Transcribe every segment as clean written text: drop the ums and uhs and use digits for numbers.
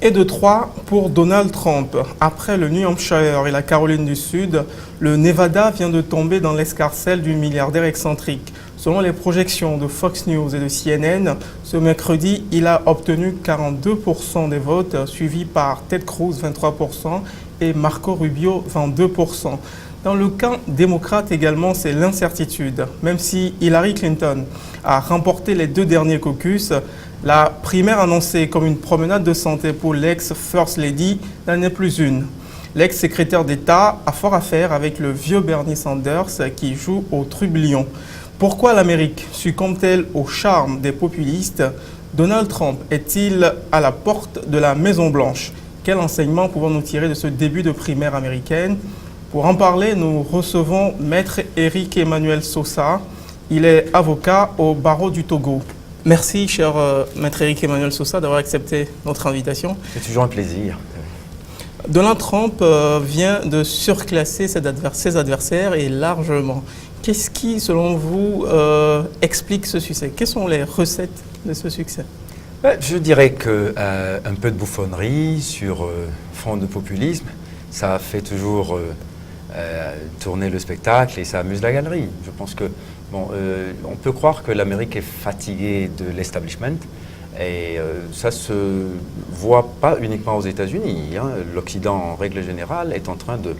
Et de 3 pour Donald Trump. Après le New Hampshire et la Caroline du Sud, le Nevada vient de tomber dans l'escarcelle du milliardaire excentrique. Selon les projections de Fox News et de CNN, ce mercredi, il a obtenu 42% des votes, suivi par Ted Cruz, 23%, et Marco Rubio, 22%. Dans le camp démocrate également, c'est l'incertitude. Même si Hillary Clinton a remporté les 2 derniers caucus, la primaire annoncée comme une promenade de santé pour l'ex-First Lady n'en est plus une. L'ex-secrétaire d'État a fort à faire avec le vieux Bernie Sanders qui joue au trublion. Pourquoi l'Amérique succombe-t-elle au charme des populistes? Donald Trump est-il à la porte de la Maison-Blanche? Quel enseignement pouvons-nous tirer de ce début de primaire américaine? Pour en parler, nous recevons Maître Éric Emmanuel Sosa. Il est avocat au barreau du Togo. Merci, cher Maître Éric Emmanuel Sosa, d'avoir accepté notre invitation. C'est toujours un plaisir. Donald Trump vient de surclasser ses adversaires et largement. Qu'est-ce qui, selon vous, explique ce succès? Quelles sont les recettes de ce succès? Je dirais qu'un peu de bouffonnerie sur fond de populisme, ça fait toujours tourner le spectacle et ça amuse la galerie. Je pense que on peut croire que l'Amérique est fatiguée de l'establishment et ça se voit pas uniquement aux États-Unis. L'Occident, en règle générale, est en train de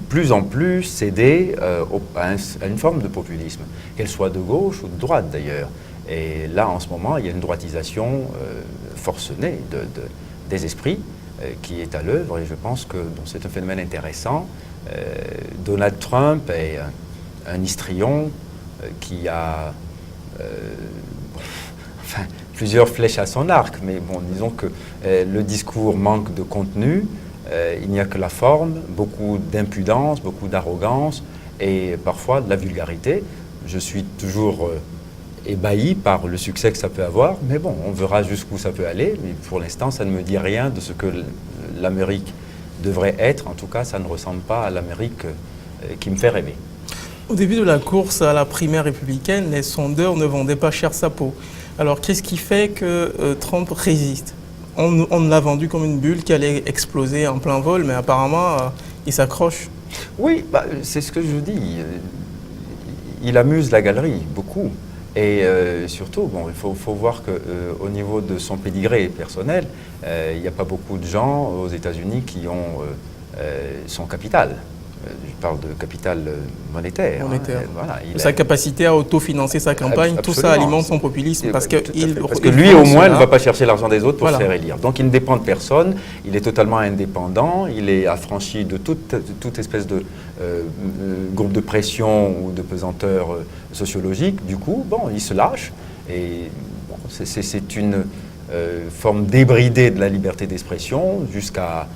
plus en plus céder à une forme de populisme, qu'elle soit de gauche ou de droite d'ailleurs. Et là, en ce moment, il y a une droitisation forcenée des esprits qui est à l'œuvre et je pense que c'est un phénomène intéressant. Donald Trump est un histrion qui a plusieurs flèches à son arc, mais disons que le discours manque de contenu, il n'y a que la forme, beaucoup d'impudence, beaucoup d'arrogance et parfois de la vulgarité. Je suis toujours ébahi par le succès que ça peut avoir, mais on verra jusqu'où ça peut aller, mais pour l'instant, ça ne me dit rien de ce que l'Amérique devrait être. En tout cas, ça ne ressemble pas à l'Amérique qui me fait rêver. Au début de la course à la primaire républicaine, les sondeurs ne vendaient pas cher sa peau. Alors, qu'est-ce qui fait que Trump résiste? On l'a vendu comme une bulle qui allait exploser en plein vol, mais apparemment, il s'accroche. Oui, c'est ce que je dis. Il amuse la galerie, beaucoup. Et surtout, il faut voir qu'au niveau de son pédigré personnel, il n'y a pas beaucoup de gens aux États-Unis qui ont son capital. Je parle de capital monétaire. Voilà, sa capacité à autofinancer sa campagne, tout ça alimente son populisme. Parce que lui, au moins, ne va pas chercher l'argent des autres pour se faire élire. Donc, il ne dépend de personne, il est totalement indépendant, il est affranchi de toute espèce de groupe de pression ou de pesanteur sociologique. Du coup, il se lâche. Et c'est une forme débridée de la liberté d'expression jusqu'à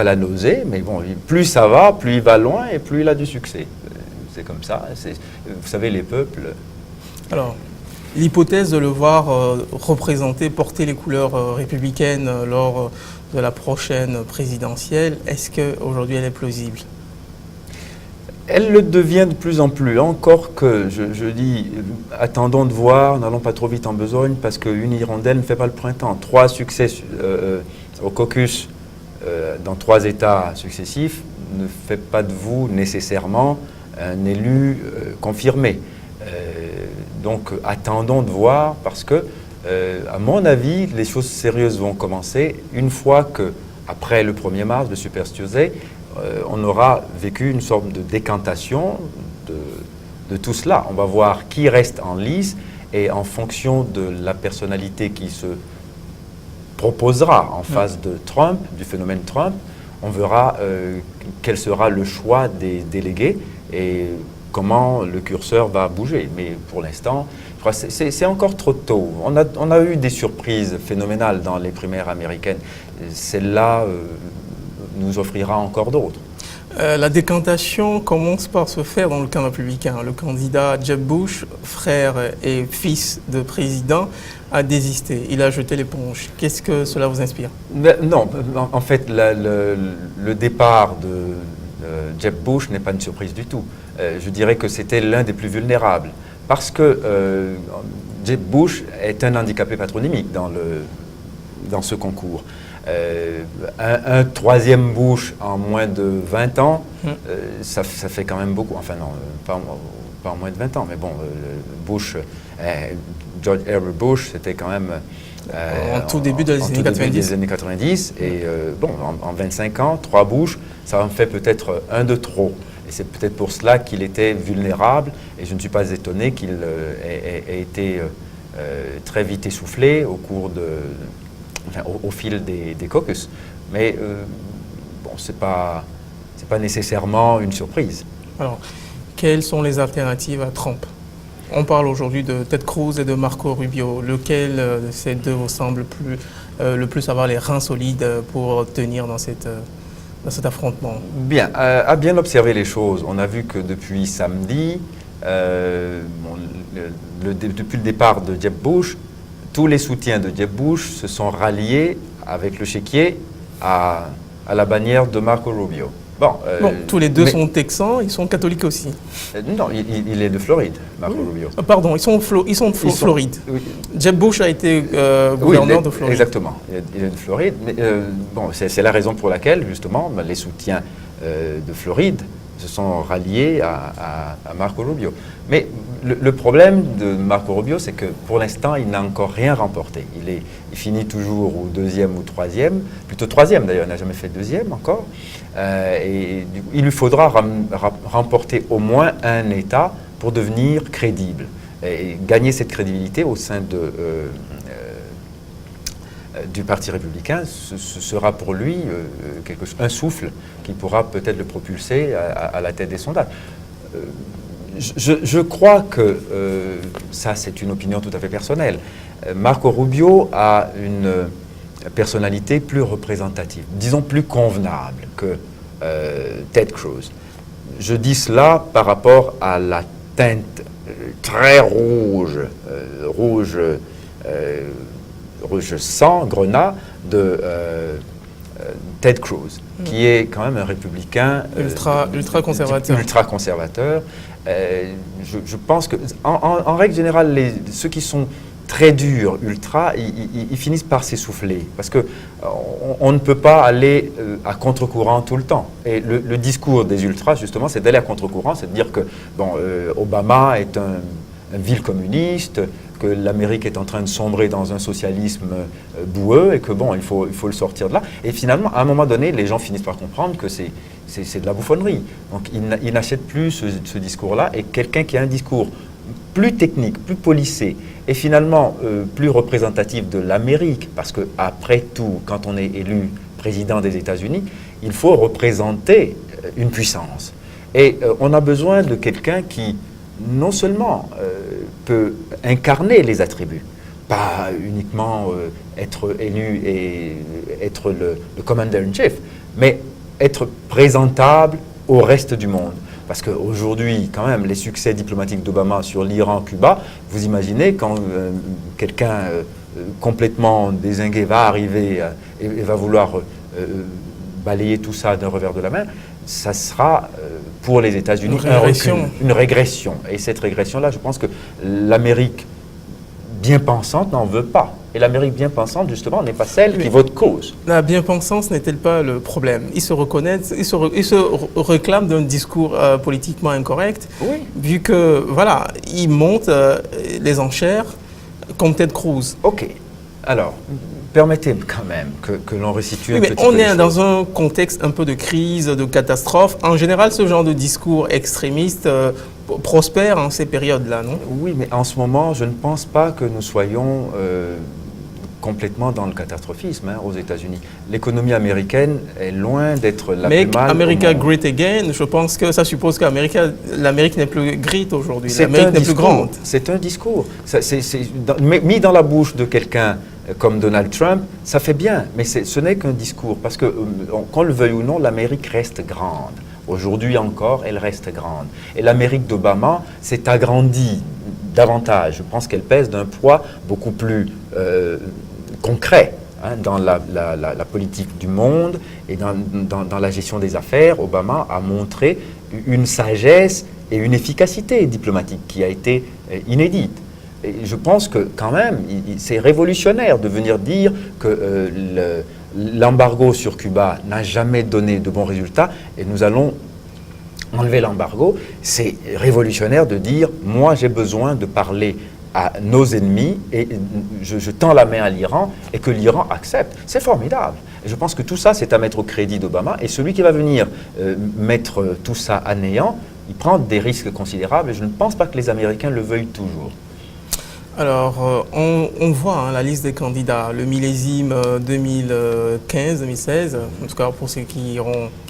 la nausée, mais plus ça va, plus il va loin et plus il a du succès. C'est comme ça. Vous savez, les peuples... Alors, l'hypothèse de le voir représenter, porter les couleurs républicaines lors de la prochaine présidentielle, est-ce qu'aujourd'hui elle est plausible? Elle le devient de plus en plus. Encore que, je dis, attendons de voir, n'allons pas trop vite en besogne, parce qu'une hirondelle ne fait pas le printemps. 3 succès au caucus dans 3 États successifs ne fait pas de vous nécessairement un élu confirmé. Donc attendons de voir parce que, à mon avis, les choses sérieuses vont commencer une fois que, après le 1er mars, le Super Tuesday, on aura vécu une sorte de décantation de tout cela. On va voir qui reste en lice et en fonction de la personnalité qui se proposera en face de Trump, du phénomène Trump, on verra quel sera le choix des délégués et comment le curseur va bouger. Mais pour l'instant, c'est encore trop tôt. On a eu des surprises phénoménales dans les primaires américaines. Celle-là nous offrira encore d'autres. La décantation commence par se faire dans le camp républicain. Le candidat Jeb Bush, frère et fils de président, a désisté. Il a jeté l'éponge. Qu'est-ce que cela vous inspire? Non, en fait, le départ de Jeb Bush n'est pas une surprise du tout. Je dirais que c'était l'un des plus vulnérables. Parce que Jeb Bush est un handicapé patronymique dans dans ce concours. Un troisième Bush en moins de 20 ans, ça fait quand même beaucoup. Enfin non, pas en moins de 20 ans, mais bon, Bush, George Herbert Bush, c'était quand même... en tout début des années 90. Et bon, en 25 ans, 3 Bush, ça en fait peut-être un de trop. Et c'est peut-être pour cela qu'il était vulnérable. Et je ne suis pas étonné qu'il ait été très vite essoufflé au fil des caucus. Mais bon, c'est pas nécessairement une surprise. Alors, quelles sont les alternatives à Trump? On parle aujourd'hui de Ted Cruz et de Marco Rubio. Lequel de ces deux vous semble le plus avoir les reins solides pour tenir dans cet affrontement? Bien, à bien observer les choses, on a vu que depuis samedi, depuis le départ de Jeb Bush, tous les soutiens de Jeb Bush se sont ralliés avec le chéquier à la bannière de Marco Rubio. Bon, tous les deux sont texans, ils sont catholiques aussi. Non, il est de Floride, Marco Rubio. Pardon, ils sont de Floride. Oui. Jeb Bush a été gouverneur de Floride. Exactement, il est de Floride. Mais, bon, c'est la raison pour laquelle, justement, les soutiens de Floride se sont ralliés à Marco Rubio. Mais le problème de Marco Rubio, c'est que pour l'instant, il n'a encore rien remporté. Il finit toujours au deuxième ou troisième, plutôt troisième d'ailleurs, il n'a jamais fait deuxième encore. Et il lui faudra remporter au moins un État pour devenir crédible et gagner cette crédibilité au sein du Parti républicain. Ce sera pour lui un souffle qui pourra peut-être le propulser à la tête des sondages. Je crois que, ça c'est une opinion tout à fait personnelle, Marco Rubio a une personnalité plus représentative, disons plus convenable que Ted Cruz. Je dis cela par rapport à la teinte très rouge sang, grenat de Ted Cruz, qui est quand même un républicain ultra conservateur. Ultra conservateur. Je pense que, en règle générale, ceux qui sont très durs, ultra, ils finissent par s'essouffler. Parce qu'on ne peut pas aller à contre-courant tout le temps. Et le discours des ultras, justement, c'est d'aller à contre-courant, c'est de dire que bon, Obama est un vil communiste, que l'Amérique est en train de sombrer dans un socialisme boueux et que bon, il faut le sortir de là. Et finalement, à un moment donné, les gens finissent par comprendre que c'est de la bouffonnerie. Donc, ils n'achètent plus ce discours-là. Et quelqu'un qui a un discours plus technique, plus policé et finalement plus représentatif de l'Amérique, parce qu'après tout, quand on est élu président des États-Unis, il faut représenter une puissance. Et on a besoin de quelqu'un qui, non seulement peut incarner les attributs, pas uniquement être élu et être le commander-in-chief, mais être présentable au reste du monde. Parce qu'aujourd'hui, quand même, les succès diplomatiques d'Obama sur l'Iran, Cuba, vous imaginez quand quelqu'un complètement dézingué va arriver et va vouloir balayer tout ça d'un revers de la main, ça sera pour les États-Unis une régression. Et cette régression-là, je pense que l'Amérique bien pensante n'en veut pas. Et l'Amérique bien pensante, justement, n'est pas celle qui vote cause. La bien-pensance n'est-elle pas le problème? Ils se reconnaissent, ils se réclament d'un discours politiquement incorrect, oui, vu que, voilà, ils montent les enchères comme Ted Cruz. OK. Alors, permettez quand même que l'on resitue un petit peu. On est dans un contexte un peu de crise, de catastrophe. En général, ce genre de discours extrémiste prospère en ces périodes-là, non? Oui, mais en ce moment, je ne pense pas que nous soyons complètement dans le catastrophisme aux États-Unis. L'économie américaine est loin d'être la plus mal. America Great Again, je pense que ça suppose que l'Amérique n'est plus great aujourd'hui. L'Amérique n'est plus grande. C'est un discours. Mis dans la bouche de quelqu'un comme Donald Trump, ça fait bien, mais ce n'est qu'un discours. Parce que, qu'on le veuille ou non, l'Amérique reste grande. Aujourd'hui encore, elle reste grande. Et l'Amérique d'Obama s'est agrandie davantage. Je pense qu'elle pèse d'un poids beaucoup plus concret dans la politique du monde et dans la gestion des affaires. Obama a montré une sagesse et une efficacité diplomatique qui a été inédite. Et je pense que quand même, c'est révolutionnaire de venir dire que l'embargo sur Cuba n'a jamais donné de bons résultats et nous allons enlever l'embargo. C'est révolutionnaire de dire, moi j'ai besoin de parler à nos ennemis et je tends la main à l'Iran et que l'Iran accepte. C'est formidable. Et je pense que tout ça, c'est à mettre au crédit d'Obama et celui qui va venir mettre tout ça à néant, il prend des risques considérables et je ne pense pas que les Américains le veuillent toujours. Alors, on voit la liste des candidats, le millésime 2015-2016, en tout cas pour ceux qui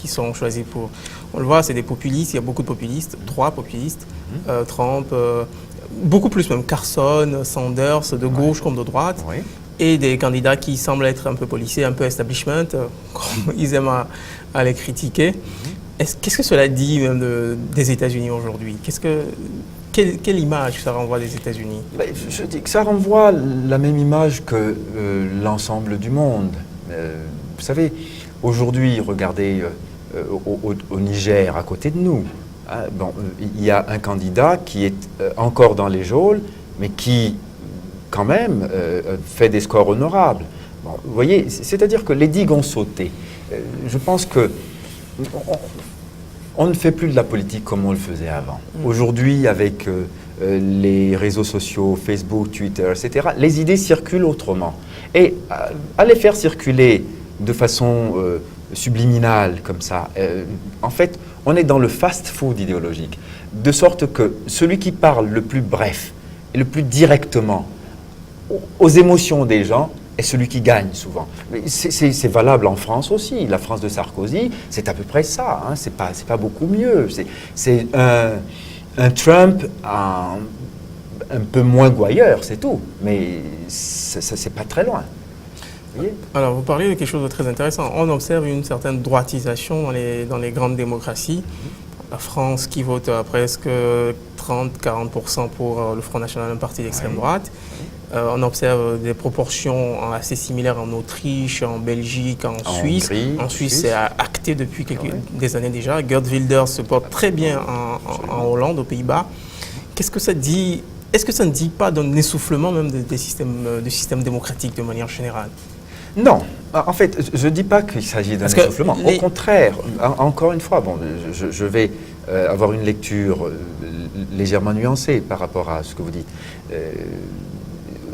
sont choisis pour... On le voit, c'est des populistes, il y a beaucoup de populistes, 3 populistes, Trump, beaucoup plus même, Carson, Sanders, de gauche comme de droite, et des candidats qui semblent être un peu policiers, un peu establishment, comme ils aiment à les critiquer. Qu'est-ce que cela dit même des États-Unis aujourd'hui? Quelle image ça renvoie des États-Unis? Je dis que ça renvoie la même image que l'ensemble du monde. Vous savez, aujourd'hui, regardez au Niger, à côté de nous, hein, il y a un candidat qui est encore dans les geôles, mais qui, quand même, fait des scores honorables. Bon, vous voyez, c'est-à-dire que les digues ont sauté. Je pense que on ne fait plus de la politique comme on le faisait avant. Aujourd'hui, avec les réseaux sociaux, Facebook, Twitter, etc., les idées circulent autrement. Et à les faire circuler de façon subliminale, comme ça, en fait, on est dans le fast-food idéologique. De sorte que celui qui parle le plus bref et le plus directement aux émotions des gens est celui qui gagne souvent. C'est valable en France aussi. La France de Sarkozy, c'est à peu près ça. Hein. C'est pas beaucoup mieux. C'est un Trump un peu moins gouailleur, c'est tout. Mais c'est pas très loin. Vous voyez? Alors, vous parlez de quelque chose de très intéressant. On observe une certaine droitisation dans les grandes démocraties. La France qui vote à presque 30-40% pour le Front National, un parti d'extrême droite. On observe des proportions assez similaires en Autriche, en Belgique, en Suisse. Hongrie, en Suisse, c'est acté depuis des années déjà. Gerd Wilders se porte très bien en Hollande, aux Pays-Bas. Qu'est-ce que ça dit? Est-ce que ça ne dit pas d'un essoufflement même des systèmes démocratiques de manière générale? Non. En fait, je ne dis pas qu'il s'agit d'un essoufflement. Au contraire, encore une fois, je vais avoir une lecture légèrement nuancée par rapport à ce que vous dites.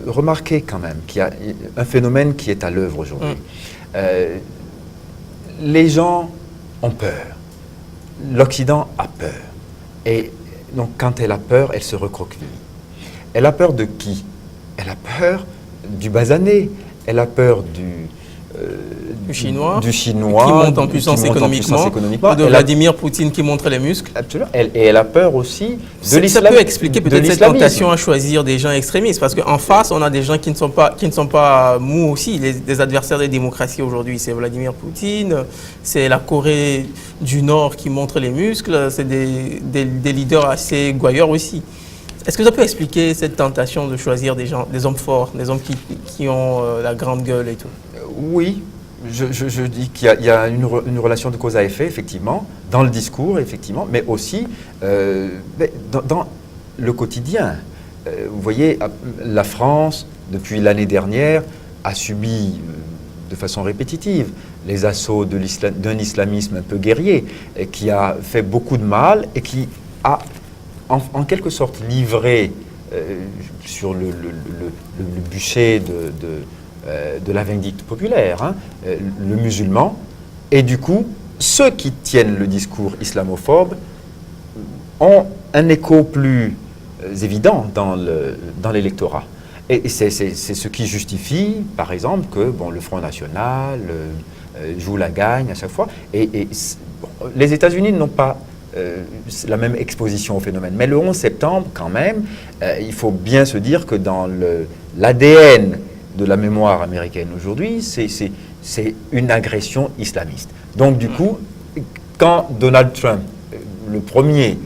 Remarquez quand même qu'il y a un phénomène qui est à l'œuvre aujourd'hui. Les gens ont peur. L'Occident a peur. Et donc, quand elle a peur, elle se recroqueville. Elle a peur de qui? Elle a peur du basané. Elle a peur du Chinois, qui monte en puissance économiquement, de Vladimir Poutine qui montre les muscles. Absolument. Et elle a peur aussi de l'islam. Ça peut expliquer peut-être cette tentation à choisir des gens extrémistes, parce qu'en face, on a des gens qui ne sont pas mous aussi. Les adversaires des démocraties aujourd'hui, c'est Vladimir Poutine, c'est la Corée du Nord qui montre les muscles, c'est des leaders assez gouailleurs aussi. Est-ce que ça peut expliquer cette tentation de choisir des hommes forts, des hommes qui ont la grande gueule et tout? Oui, je dis qu'il y a une relation de cause à effet, effectivement, dans le discours, effectivement, mais aussi dans le quotidien. Vous voyez, la France, depuis l'année dernière, a subi de façon répétitive les assauts d'un islamisme un peu guerrier, qui a fait beaucoup de mal et qui a en quelque sorte livré sur le bûcher de la vindicte populaire, hein, le musulman, et du coup, ceux qui tiennent le discours islamophobe ont un écho plus évident dans l'électorat. Et c'est ce qui justifie, par exemple, que le Front National joue la gagne à chaque fois. Les États-Unis n'ont pas la même exposition au phénomène. Mais le 11 septembre, quand même, il faut bien se dire que dans l'ADN de la mémoire américaine aujourd'hui, c'est une agression islamiste. Donc du coup, quand Donald Trump, le premier,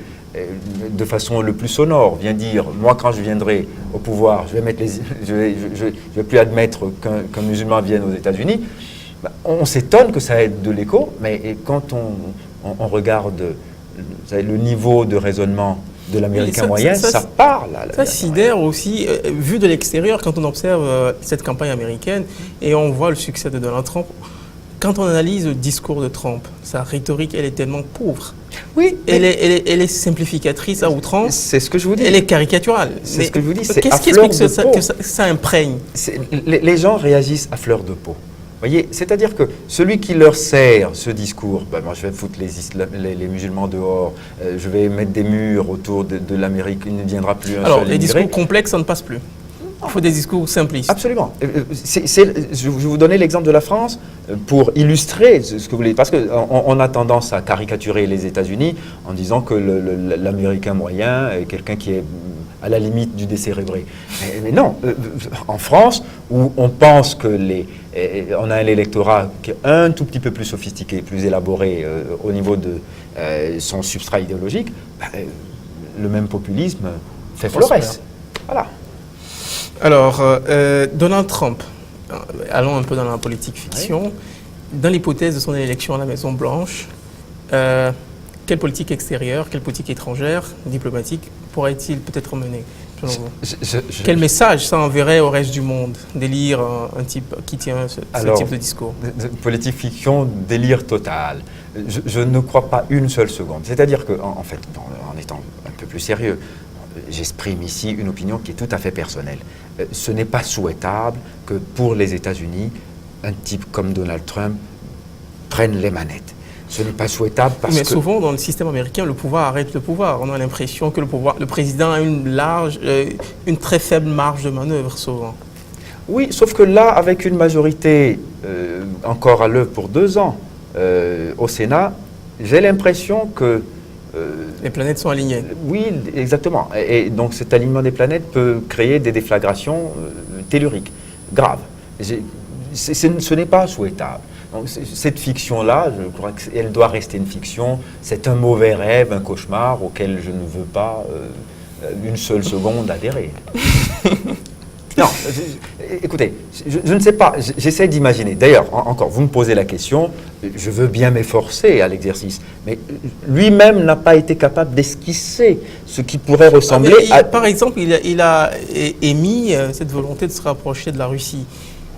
de façon le plus sonore, vient dire « Moi, quand je viendrai au pouvoir, je vais plus admettre qu'un musulman vienne aux États-Unis », on s'étonne que ça ait de l'écho, mais quand on regarde le niveau de raisonnement de l'Américain ça- moyen, ça- ça parle. Ça sidère aussi, vu de l'extérieur, quand on observe cette campagne américaine et on voit le succès de Donald Trump. Quand on analyse le discours de Trump, sa rhétorique, elle est tellement pauvre. Oui, Elle est simplificatrice à outrance. c'est ce que je vous dis. Elle est caricaturale. C'est ce que je vous dis, c'est Qu'est-ce à qui fleur explique de peau. que ça imprègne? Les gens réagissent à fleur de peau. Voyez, c'est-à-dire que celui qui leur sert ce discours, ben moi je vais foutre les musulmans dehors, je vais mettre des murs autour de l'Amérique, il ne viendra plus un Alors, seul les immigré. discours complexes, ça ne passe plus. Il faut des discours simplistes. Absolument. Je vais vous donner l'exemple de la France pour illustrer ce que vous voulez. Parce qu'on a tendance à caricaturer les États-Unis en disant que l'Américain moyen est quelqu'un qui est à la limite du décérébré. Mais non, en France, où on pense que on a un électorat qui est un tout petit peu plus sophistiqué, plus élaboré au niveau de son substrat idéologique, le même populisme fait florès. Voilà. Alors, Donald Trump, allons un peu dans la politique fiction. Oui. Dans l'hypothèse de son élection à la Maison-Blanche, quelle politique extérieure, quelle politique étrangère, diplomatique, pourrait-il peut-être mener, selon vous? Quel message ça enverrait au reste du monde, d'élire un type qui tient ce type de discours? Politique fiction, délire total. Je ne crois pas une seule seconde. C'est-à-dire qu'en fait, en étant un peu plus sérieux, j'exprime ici une opinion qui est tout à fait personnelle. Ce n'est pas souhaitable que pour les États-Unis, un type comme Donald Trump prenne les manettes. Ce n'est pas souhaitable parce que... Mais souvent, dans le système américain, le pouvoir arrête le pouvoir. On a l'impression que le président a une très faible marge de manœuvre, souvent. Oui, sauf que là, avec une majorité encore à l'œuvre pour 2 ans au Sénat, j'ai l'impression que... les planètes sont alignées. Oui, exactement. Et donc cet alignement des planètes peut créer des déflagrations telluriques, graves. Ce n'est pas souhaitable. Donc, cette fiction-là, je crois qu'elle doit rester une fiction. C'est un mauvais rêve, un cauchemar auquel je ne veux pas une seule seconde adhérer. Non, écoutez, je ne sais pas, j'essaie d'imaginer. D'ailleurs, encore, vous me posez la question, je veux bien m'efforcer à l'exercice, mais lui-même n'a pas été capable d'esquisser ce qui pourrait ressembler à... Par exemple, il a émis cette volonté de se rapprocher de la Russie.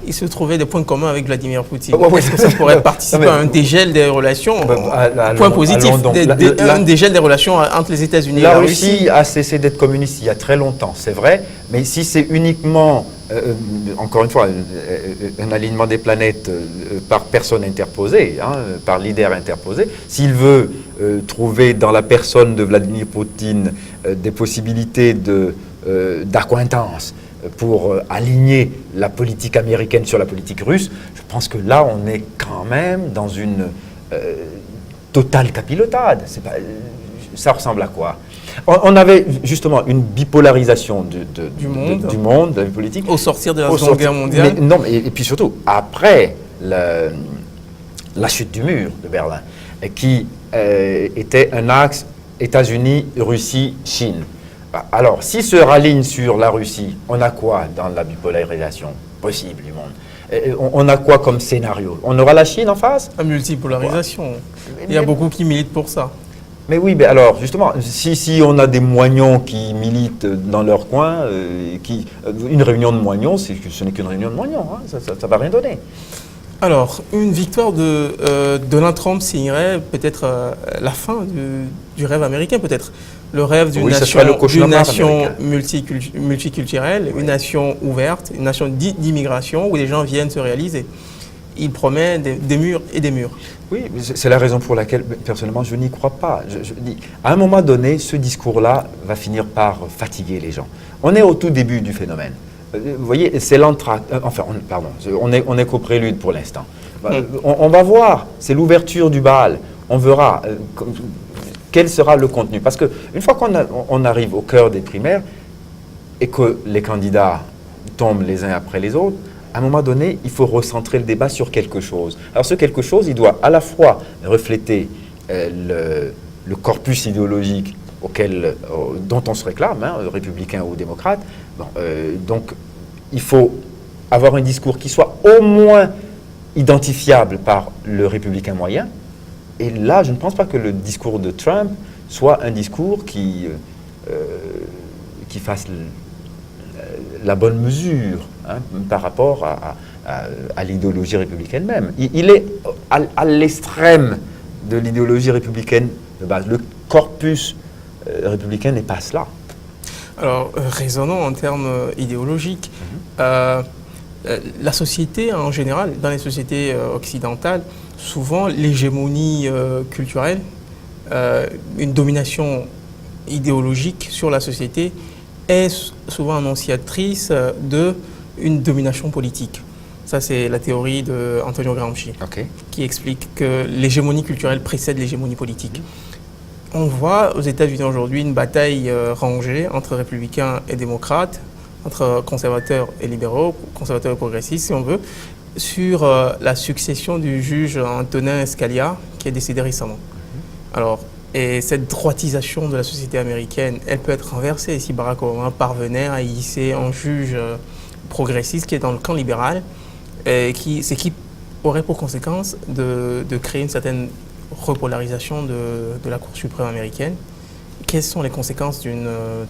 Il se trouvait des points communs avec Vladimir Poutine. Est-ce que ça pourrait participer à un dégel des relations? Point positif, un dégel des relations entre les États-Unis et la Russie. La Russie a cessé d'être communiste il y a très longtemps, c'est vrai, mais si c'est uniquement, encore une fois, un alignement des planètes par personne interposée, par leader interposé, s'il veut trouver dans la personne de Vladimir Poutine des possibilités d'accointance, pour aligner la politique américaine sur la politique russe, je pense que là, on est quand même dans une totale capilotade. Ça ressemble à quoi? On avait justement une bipolarisation du monde, de la politique. Au sortir de la Seconde Guerre mondiale. Et puis surtout, après la chute du mur de Berlin, qui était un axe États-Unis, Russie, Chine. Alors, s'il se raligne sur la Russie, on a quoi dans la bipolarisation possible du monde? On a quoi comme scénario? On aura la Chine en face? La multipolarisation. Il y a beaucoup qui militent pour ça. Mais oui, mais alors, justement, si on a des moignons qui militent dans leur coin, une réunion de moignons, ce n'est qu'une réunion de moignons, ça ne va rien donner. Alors, une victoire de Donald Trump signerait peut-être la fin du rêve américain, peut-être. Le rêve d'une nation multiculturelle, une nation ouverte, une nation d'immigration où les gens viennent se réaliser. Il promet des murs et des murs. Oui, c'est la raison pour laquelle, personnellement, je n'y crois pas. Je dis, à un moment donné, ce discours-là va finir par fatiguer les gens. On est au tout début du phénomène. Vous voyez, c'est l'entracte. On est qu'au prélude pour l'instant. On va voir, c'est l'ouverture du bal. On verra quel sera le contenu. Parce qu'une fois qu'on arrive au cœur des primaires et que les candidats tombent les uns après les autres, à un moment donné, il faut recentrer le débat sur quelque chose. Alors ce quelque chose, il doit à la fois refléter le corpus idéologique dont on se réclame, républicain ou démocrate. Donc il faut avoir un discours qui soit au moins identifiable par le républicain moyen. Et là, je ne pense pas que le discours de Trump soit un discours qui qui fasse la bonne mesure par rapport à l'idéologie républicaine même. Il est à l'extrême de l'idéologie républicaine de base. Le corpus républicain n'est pas cela. Alors, raisonnons en termes idéologiques. La société en général, dans les sociétés occidentales, souvent l'hégémonie culturelle, une domination idéologique sur la société est souvent annonciatrice d'une domination politique. Ça, c'est la théorie d'Antonio Gramsci, qui explique que l'hégémonie culturelle précède l'hégémonie politique. On voit aux États-Unis aujourd'hui une bataille rangée entre républicains et démocrates, entre conservateurs et libéraux, conservateurs et progressistes, si on veut, sur la succession du juge Antonin Scalia, qui est décédé récemment. Alors, et cette droitisation de la société américaine, elle peut être renversée si Barack Obama parvenait à hisser un juge progressiste qui est dans le camp libéral, et qui aurait pour conséquence de créer une certaine repolarisation de la Cour suprême américaine. Quelles sont les conséquences d'une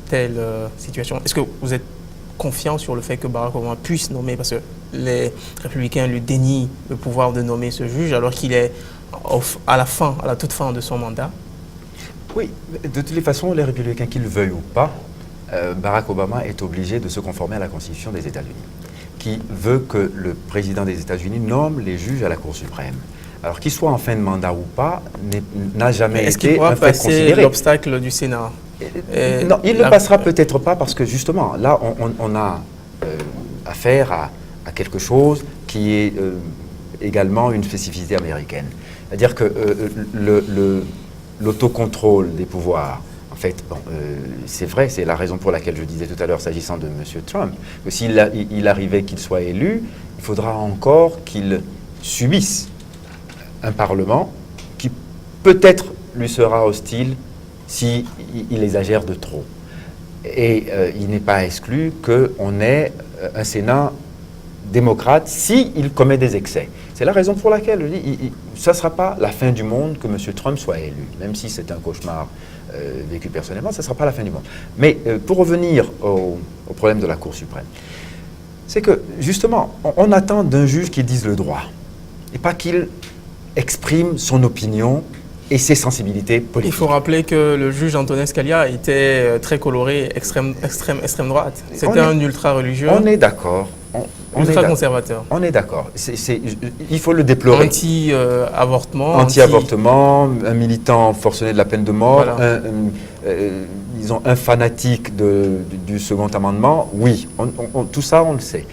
telle situation? Est-ce que vous êtes confiant sur le fait que Barack Obama puisse nommer, parce que les républicains lui dénient le pouvoir de nommer ce juge alors qu'il est à la toute fin de son mandat? Oui, de toutes les façons, les républicains, qu'ils le veuillent ou pas, Barack Obama est obligé de se conformer à la Constitution des États-Unis, qui veut que le président des États-Unis nomme les juges à la Cour suprême. Alors qu'il soit en fin de mandat ou pas, n'a jamais été un fait considéré. Est-ce qu'il pourra passer l'obstacle du Sénat? Non, il ne le passera peut-être pas parce que justement, là, on a affaire à quelque chose qui est également une spécificité américaine. C'est-à-dire que l'autocontrôle des pouvoirs, en fait, c'est vrai, c'est la raison pour laquelle je disais tout à l'heure, s'agissant de M. Trump, que s'il arrivait qu'il soit élu, il faudra encore qu'il subisse un Parlement qui peut-être lui sera hostile s'il exagère de trop. Et il n'est pas exclu qu'on ait un Sénat démocrate s'il commet des excès. C'est la raison pour laquelle je dis ça ne sera pas la fin du monde que M. Trump soit élu, même si c'est un cauchemar vécu personnellement, ça ne sera pas la fin du monde. Mais pour revenir au problème de la Cour suprême, c'est que justement, on attend d'un juge qui dise le droit, et pas qu'il exprime son opinion et ses sensibilités politiques. Il faut rappeler que le juge Antonin Scalia était très coloré, extrême droite. C'était un ultra-religieux. On est d'accord. Ultra-conservateur. On est d'accord. Il faut le déplorer. Anti-avortement. Anti-avortement, un militant forcené de la peine de mort, Voilà. Disons un fanatique du second amendement. Oui, tout ça, on le sait.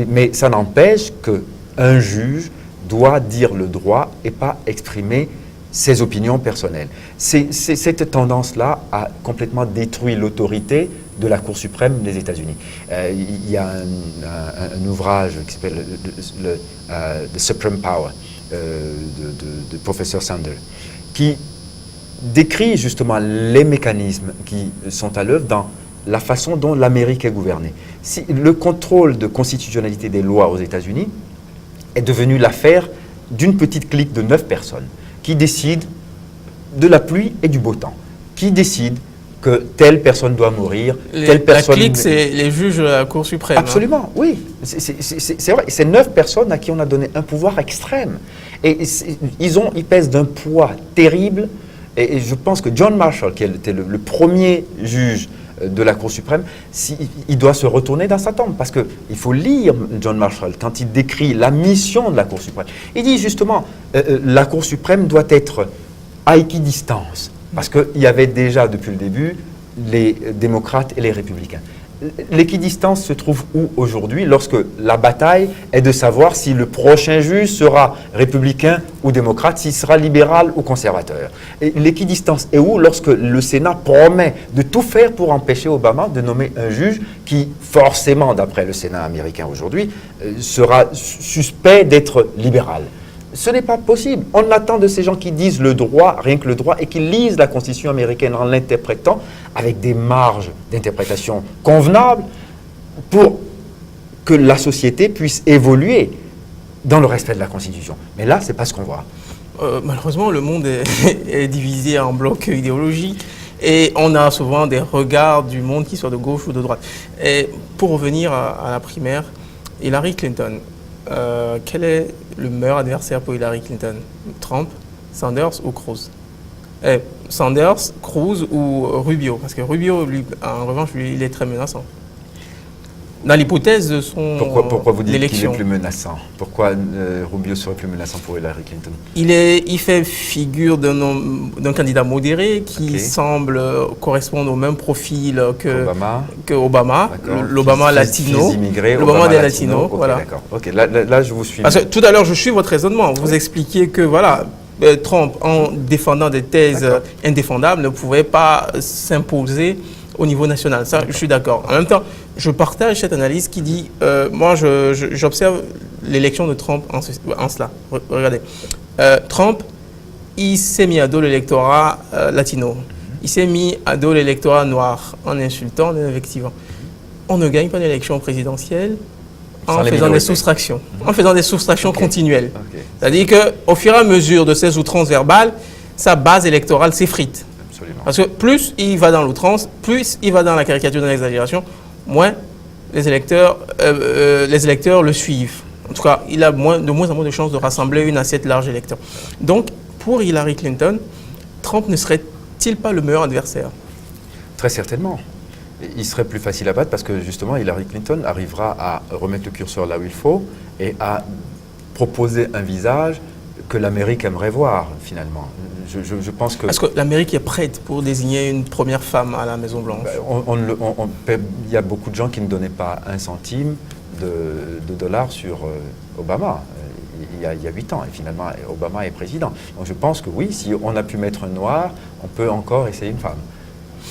Mais ça n'empêche qu'un juge doit dire le droit et pas exprimer ses opinions personnelles. Cette tendance-là a complètement détruit l'autorité de la Cour suprême des États-Unis. Il y a un ouvrage qui s'appelle The Supreme Power de professeur Sanders qui décrit justement les mécanismes qui sont à l'œuvre dans la façon dont l'Amérique est gouvernée. Le contrôle de constitutionnalité des lois aux États-Unis est devenu l'affaire d'une petite clique de 9 personnes qui décident de la pluie et du beau temps, qui décident que telle personne doit mourir, telle personne... La clique, c'est les juges de la Cour suprême. Absolument, oui. C'est vrai. C'est 9 personnes à qui on a donné un pouvoir extrême. Et ils pèsent d'un poids terrible. Et je pense que John Marshall, qui était le premier juge de la Cour suprême, il doit se retourner dans sa tombe. Parce qu'il faut lire John Marshall quand il décrit la mission de la Cour suprême. Il dit justement, la Cour suprême doit être à équidistance. Parce qu'il y avait déjà depuis le début les démocrates et les républicains. L'équidistance se trouve où aujourd'hui lorsque la bataille est de savoir si le prochain juge sera républicain ou démocrate, s'il sera libéral ou conservateur. L'équidistance est où lorsque le Sénat promet de tout faire pour empêcher Obama de nommer un juge qui, forcément, d'après le Sénat américain aujourd'hui, sera suspect d'être libéral. Ce n'est pas possible. On attend de ces gens qui disent le droit, rien que le droit, et qui lisent la Constitution américaine en l'interprétant avec des marges d'interprétation convenables pour que la société puisse évoluer dans le respect de la Constitution. Mais là, ce n'est pas ce qu'on voit. Malheureusement, le monde est divisé en blocs idéologiques Et on a souvent des regards du monde qui sont de gauche ou de droite. Et pour revenir à la primaire, Hillary Clinton, quel est le meilleur adversaire pour Hillary Clinton? Trump, Sanders ou Cruz? Sanders, Cruz ou Rubio? Parce que Rubio, lui, en revanche, lui, il est très menaçant. Dans l'hypothèse de son Pourquoi vous dites qu'il est élection. plus menaçant? Pourquoi Rubio serait plus menaçant pour Hillary Clinton? Il fait figure d'un candidat modéré qui semble correspondre au même profil que Obama, l'Obama latino, l'Obama des latinos. Okay, voilà. D'accord. Ok, là, je vous suis. Parce que tout à l'heure, je suis votre raisonnement. Vous expliquiez que voilà, Trump, en défendant des thèses indéfendables, ne pouvait pas s'imposer au niveau national. Ça, je suis d'accord. En même temps, je partage cette analyse qui dit, moi, j'observe l'élection de Trump en cela. Regardez, Trump, il s'est mis à dos l'électorat latino. Il s'est mis à dos l'électorat noir en insultant, en invectivant. On ne gagne pas une élection présidentielle en faisant des soustractions, continuelles. C'est-à-dire qu'au fur et à mesure de ces outrances verbales, sa base électorale s'effrite. Parce que plus il va dans l'outrance, plus il va dans la caricature, dans l'exagération, moins les électeurs le suivent. En tout cas, il a de moins en moins de chances de rassembler une assiette large d'électeurs. Donc, pour Hillary Clinton, Trump ne serait-il pas le meilleur adversaire? Très certainement. Il serait plus facile à battre parce que justement, Hillary Clinton arrivera à remettre le curseur là où il faut et à proposer un visage que l'Amérique aimerait voir, finalement. Je pense que... Est-ce que l'Amérique est prête pour désigner une première femme à la Maison-Blanche? Il y a beaucoup de gens qui ne donnaient pas un centime de dollar sur Obama. Il y a 8 ans, et finalement, Obama est président. Donc je pense que oui, si on a pu mettre un noir, on peut encore essayer une femme.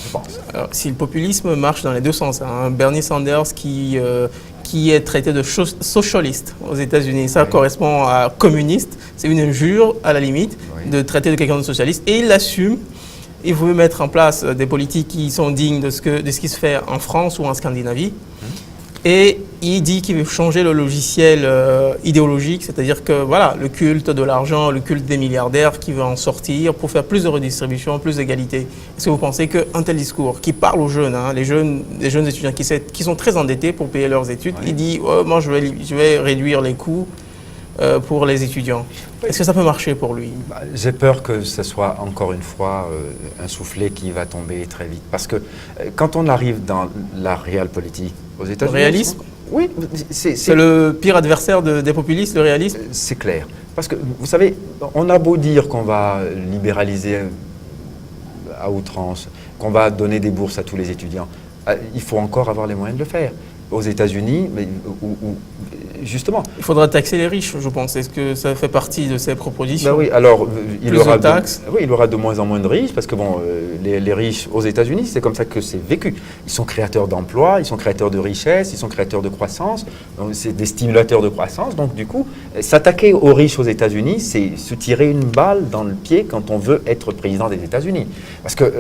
Je pense. Alors, si le populisme marche dans les deux sens, hein, Bernie Sanders qui est traité de socialiste aux États-Unis, ça correspond à communiste, c'est une injure à la limite de traiter de quelqu'un de socialiste, et il l'assume. Il veut mettre en place des politiques qui sont dignes de ce qui se fait en France ou en Scandinavie. Et il dit qu'il veut changer le logiciel idéologique, c'est-à-dire que voilà, le culte de l'argent, le culte des milliardaires, qui veut en sortir pour faire plus de redistribution, plus d'égalité. Est-ce que vous pensez qu'un tel discours qui parle aux jeunes, hein, les jeunes étudiants qui sont très endettés pour payer leurs études, il dit moi je vais réduire les coûts pour les étudiants. Est-ce que ça peut marcher pour lui? J'ai peur que ce soit encore une fois un soufflet qui va tomber très vite. Parce que quand on arrive dans la realpolitik aux États-Unis... Le réalisme? Oui. C'est le pire adversaire des populistes, le réalisme? C'est clair. Parce que, vous savez, on a beau dire qu'on va libéraliser à outrance, qu'on va donner des bourses à tous les étudiants, il faut encore avoir les moyens de le faire. Aux États-Unis, justement. Il faudra taxer les riches, je pense. Est-ce que ça fait partie de ces propositions? Oui, alors il aura de moins en moins de riches parce que bon, les riches aux États-Unis, c'est comme ça que c'est vécu. Ils sont créateurs d'emplois, ils sont créateurs de richesses, ils sont créateurs de croissance. C'est des stimulateurs de croissance. Donc du coup, s'attaquer aux riches aux États-Unis, c'est se tirer une balle dans le pied quand on veut être président des États-Unis. Parce que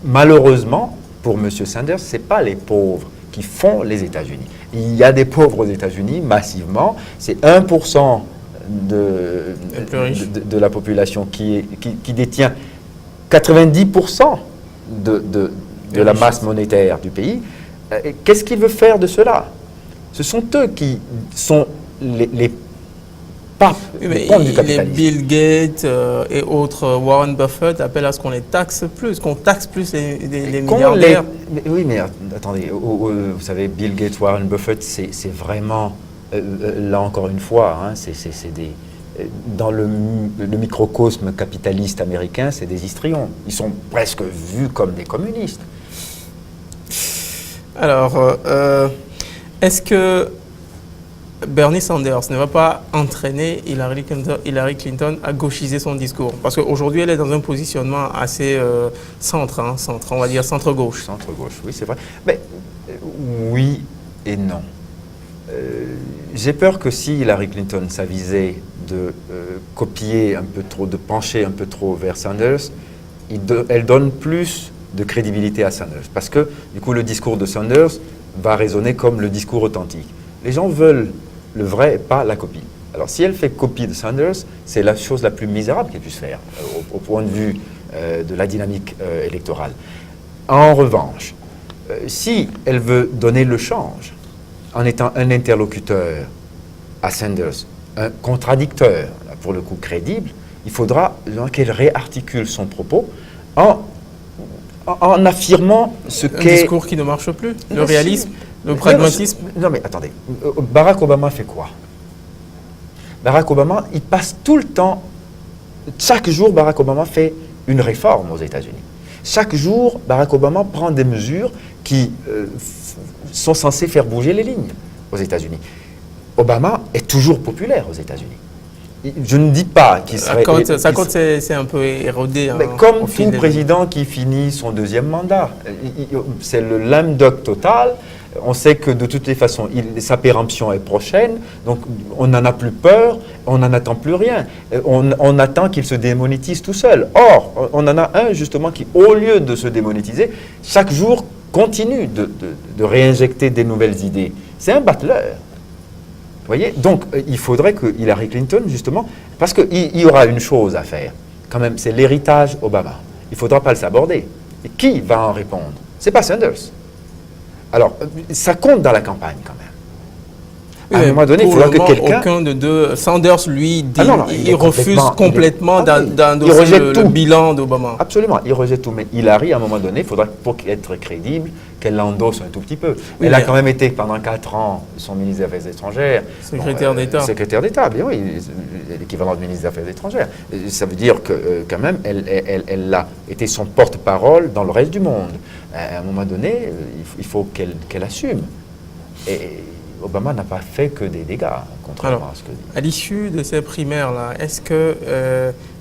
malheureusement, pour M. Sanders, ce n'est pas les pauvres qui font les États-Unis. Il y a des pauvres aux États-Unis, massivement. C'est 1% de la population qui détient 90% de la masse monétaire du pays. Qu'est-ce qu'il veut faire de cela? Ce sont eux qui sont les papes du capitalisme. Bill Gates et autres, Warren Buffett, appellent à ce qu'on les taxe plus, qu'on taxe plus les milliardaires. Oui, mais attendez, vous savez, Bill Gates, Warren Buffett, c'est vraiment, là encore une fois, hein, dans le microcosme capitaliste américain, c'est des histrions. Ils sont presque vus comme des communistes. Alors, est-ce que Bernie Sanders ne va pas entraîner Hillary Clinton à gauchiser son discours? Parce qu'aujourd'hui, elle est dans un positionnement assez centre, on va dire centre-gauche. Centre-gauche, oui, c'est vrai. Mais oui et non. J'ai peur que si Hillary Clinton s'avisait de copier un peu trop, de pencher un peu trop vers Sanders, elle donne plus de crédibilité à Sanders. Parce que, du coup, le discours de Sanders va résonner comme le discours authentique. Les gens veulent le vrai, pas la copie. Alors, si elle fait copie de Sanders, c'est la chose la plus misérable qu'elle puisse faire, au point de vue de la dynamique électorale. En revanche, si elle veut donner le change en étant un interlocuteur à Sanders, un contradicteur, pour le coup crédible, il faudra qu'elle réarticule son propos en affirmant ce qu'est... Un discours qui ne marche plus, le réalisme, le pragmatisme. Non mais attendez, Barack Obama fait quoi? Barack Obama, il passe tout le temps, chaque jour Barack Obama fait une réforme aux États-Unis. Chaque jour, Barack Obama prend des mesures qui sont censées faire bouger les lignes aux États-Unis. Obama est toujours populaire aux États-Unis. Je ne dis pas qu'il serait... Sa cote c'est un peu érodé. Mais comme tout président qui finit son deuxième mandat, c'est le lame duck total. On sait que de toutes les façons, sa péremption est prochaine, donc on n'en a plus peur, on n'en attend plus rien. On attend qu'il se démonétise tout seul. Or, on en a un justement qui, au lieu de se démonétiser, chaque jour continue de réinjecter des nouvelles idées. C'est un battleur. Vous voyez? Donc, il faudrait que Hillary Clinton, justement, parce qu'il y aura une chose à faire, quand même, c'est l'héritage Obama. Il ne faudra pas le saborder. Et qui va en répondre? Ce n'est pas Sanders. Alors, ça compte dans la campagne, quand même. Oui, à un moment donné, il faudra que quelqu'un... Aucun de deux. Sanders, lui, il refuse complètement il d'endosser le bilan d'Obama. Absolument, il rejette tout. Mais Hillary, à un moment donné, il faudra, pour être crédible, qu'elle l'endosse un tout petit peu. Oui, elle a quand même été, pendant 4 ans, son ministre des Affaires étrangères. Secrétaire d'État. Secrétaire d'État, bien oui, l'équivalent de ministre des Affaires étrangères. Ça veut dire que, quand même, elle a été son porte-parole dans le reste du monde. À un moment donné, il faut qu'elle assume. Et Obama n'a pas fait que des dégâts, contrairement à ce que dit. À l'issue de ces primaires-là, est-ce que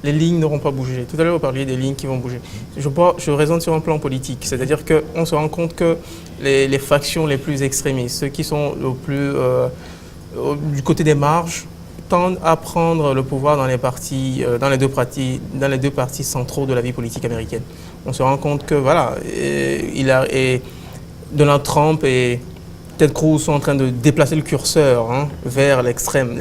les lignes n'auront pas bougé? Tout à l'heure, vous parliez des lignes qui vont bouger. Je raisonne sur un plan politique, c'est-à-dire qu'on se rend compte que les factions les plus extrémistes, ceux qui sont le plus du côté des marges, tendent à prendre le pouvoir dans les partis, dans les deux partis centraux de la vie politique américaine. On se rend compte que voilà, Donald Trump et Ted Cruz sont en train de déplacer le curseur vers l'extrême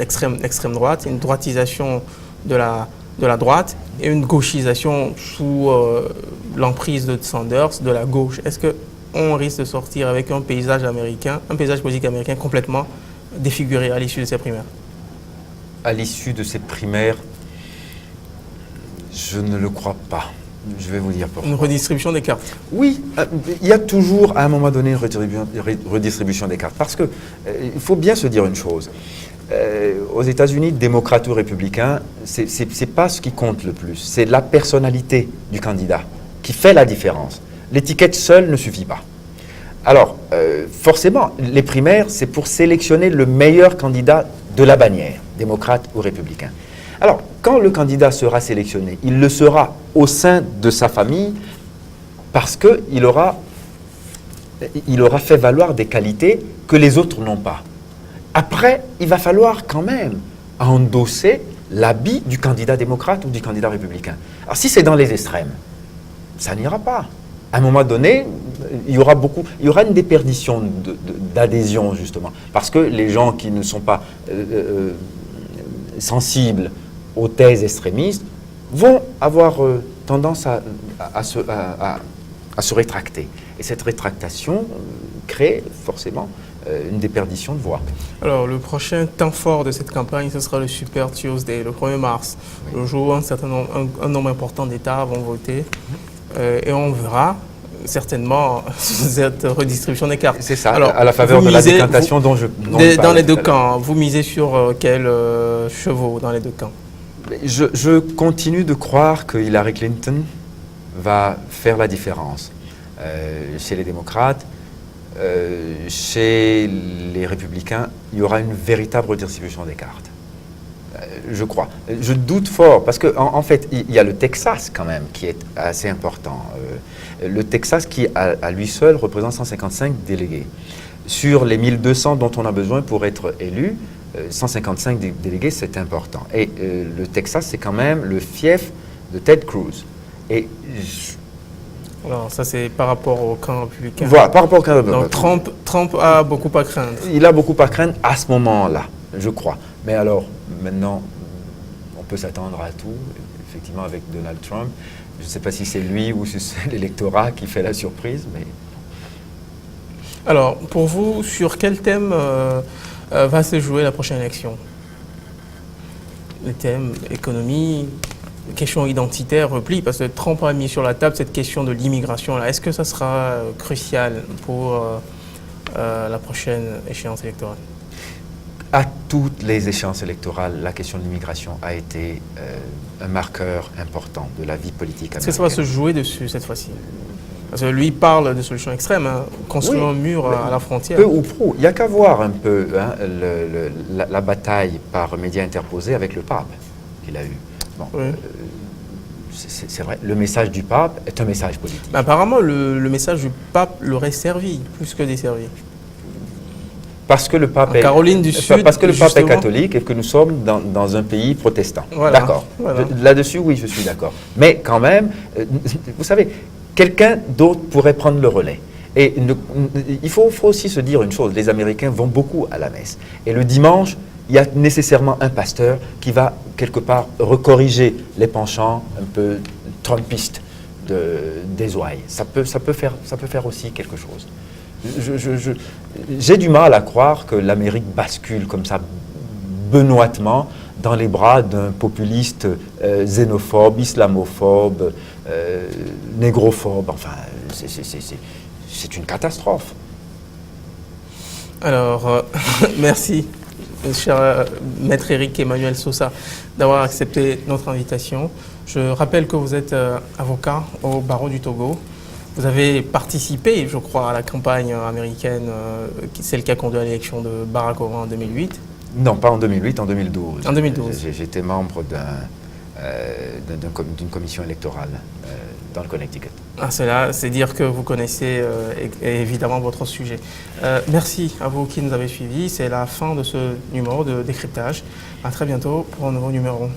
droite, une droitisation de la droite et une gauchisation sous l'emprise de Sanders de la gauche. Est-ce qu'on risque de sortir avec un paysage politique américain complètement défiguré à l'issue de ces primaires? À l'issue de ces primaires, je ne le crois pas. Je vais vous dire pourquoi. Une redistribution des cartes. Oui, il y a toujours, à un moment donné, une redistribution des cartes. Parce qu'il faut bien se dire une chose. Aux États-Unis, démocrates ou républicains, ce n'est pas ce qui compte le plus. C'est la personnalité du candidat qui fait la différence. L'étiquette seule ne suffit pas. Alors, forcément, les primaires, c'est pour sélectionner le meilleur candidat de la bannière, démocrate ou républicain. Alors, quand le candidat sera sélectionné, il le sera au sein de sa famille parce qu'il aura fait valoir des qualités que les autres n'ont pas. Après, il va falloir quand même endosser l'habit du candidat démocrate ou du candidat républicain. Alors, si c'est dans les extrêmes, ça n'ira pas. À un moment donné, il y aura une déperdition d'adhésion, justement, parce que les gens qui ne sont pas sensibles aux thèses extrémistes vont avoir tendance à se rétracter. Et cette rétractation crée forcément une déperdition de voix. Alors, le prochain temps fort de cette campagne, ce sera le Super Tuesday, le 1er mars, oui. Le jour où un nombre important d'États vont voter. Et on verra certainement cette redistribution des cartes. C'est ça, alors, à la faveur de la décantation dont je parle. Dans les deux camps, vous misez sur quels chevaux dans les deux camps? Je continue de croire que Hillary Clinton va faire la différence. Chez les démocrates, chez les républicains, il y aura une véritable redistribution des cartes. Je crois. Je doute fort, parce qu'en fait, il y a le Texas quand même qui est assez important. Le Texas qui, à lui seul, représente 155 délégués. Sur les 1200 dont on a besoin pour être élu, 155 délégués, c'est important. Et le Texas, c'est quand même le fief de Ted Cruz. Et alors, ça, c'est par rapport au camp républicain. Voilà, par rapport au camp républicain. Donc, Trump a beaucoup à craindre. Il a beaucoup à craindre à ce moment-là, je crois. Mais alors, maintenant, on peut s'attendre à tout, effectivement, avec Donald Trump. Je ne sais pas si c'est lui ou si c'est l'électorat qui fait la surprise, mais... Alors, pour vous, sur quel thème va se jouer la prochaine élection? Les thèmes économie, question identitaire, repli, parce que Trump a mis sur la table cette question de l'immigration. Est-ce que ça sera crucial pour la prochaine échéance électorale? À toutes les échéances électorales, la question de l'immigration a été un marqueur important de la vie politique américaine. Est-ce que ça va se jouer dessus cette fois-ci? Parce que lui parle de solutions extrêmes, hein, construire un mur à la frontière. Peu ou prou. Il n'y a qu'à voir un peu hein, la bataille par médias interposés avec le pape qu'il a eu. Bon, Oui. C'est vrai, le message du pape est un message politique. Mais apparemment, le message du pape l'aurait servi, plus que desservi. Parce que le pape, Caroline du Sud, parce que le pape est justement. catholique et que nous sommes dans un pays protestant. Voilà, D'accord. voilà. Là-dessus, oui, je suis d'accord. Mais quand même, vous savez, quelqu'un d'autre pourrait prendre le relais. Et il faut aussi se dire une chose, les Américains vont beaucoup à la messe. Et le dimanche, il y a nécessairement un pasteur qui va quelque part recorriger les penchants un peu trumpistes des ouailles. Ça peut faire aussi quelque chose. J'ai du mal à croire que l'Amérique bascule comme ça, benoîtement, dans les bras d'un populiste xénophobe, islamophobe, négrophobe. Enfin, c'est une catastrophe. Alors, merci, cher maître Éric Emmanuel Sosa, d'avoir accepté notre invitation. Je rappelle que vous êtes avocat au barreau du Togo. Vous avez participé, je crois, à la campagne américaine, celle qui a conduit à l'élection de Barack Obama en 2008. Non, pas en 2008, en 2012. En 2012. J'étais membre d'une commission électorale dans le Connecticut. Ah, c'est dire que vous connaissez évidemment votre sujet. Merci à vous qui nous avez suivis. C'est la fin de ce numéro de décryptage. À très bientôt pour un nouveau numéro.